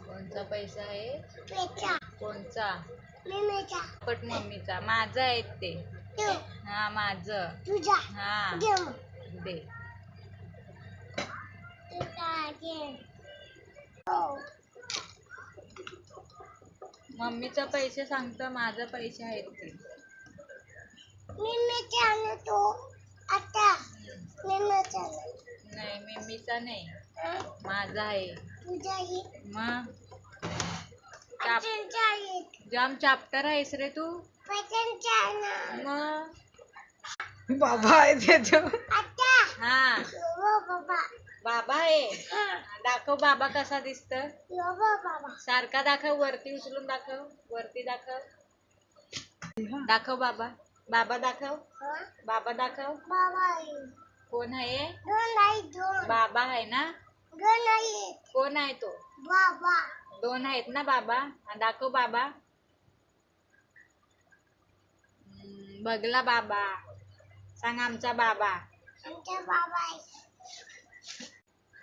कोणचा पैसा आहे? कोणचा? पट मम्मीचा. माझा आहे ते. हा माझं. हा दे. मम्मीचा पैसे सांगतं, माझा पैसे आहेत ते. नाही मम्मीचा नाही, माझा आहे. मग जाम चाप्टर आहेस रे तू. मग बाबा आहे त्याच्या. हा बाबा आहे. दाखव बाबा कसा दिसत. सारखा दाखव, वरती उचलून दाखव, वरती दाखव. दाखव बाबा. बाबा दाखव. बाबा दाखव. कोण आहे? बाबा आहे ना. कोण आहे तो? दोन आहेत ना बाबा. दाखव बाबा. बघला बाबा. सांग आमचा बाबा.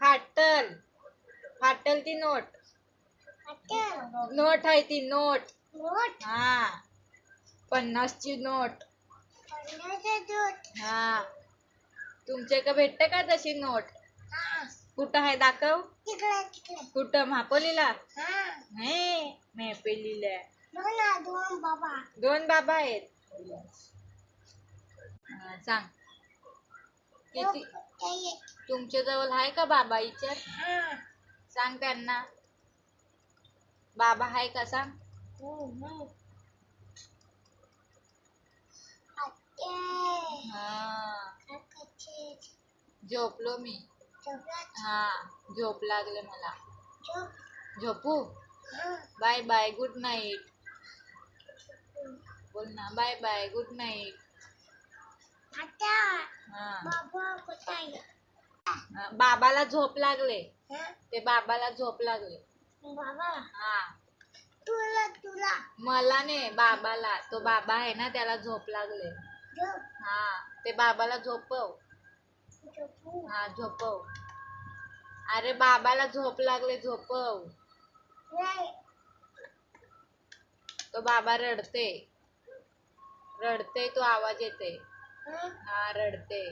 फाटल. फाटल ती नोट. नोट आहे ती नोट. हा 50 ची नोट. हा तुमच्या का भेटते का तशी नोट? कुठं आहे दाखव. कुठं? महापोलीला. मेहपोलीला. दोन बाबा आहेत. सांग किती तुमच्या जवळ आहे का बाबा? विचार. सांग त्यांना बाबा आहे का सांग. झोपलो मी. हा झोप लागले मला. झोपू. Bye bye good night. बोल ना बाय बाय गुड नाईट. बाबाला झोप लागले. ते बाबाला झोप लागले. हा मला नाही, बाबाला. तो बाबा आहे ना, त्याला झोप लागले. हा ते बाबाला झोपव. हा झोपव. अरे बाबाला झोप लागले, झोपव. तो बाबा रडते. रडते तो, आवाज येते. हा रडते.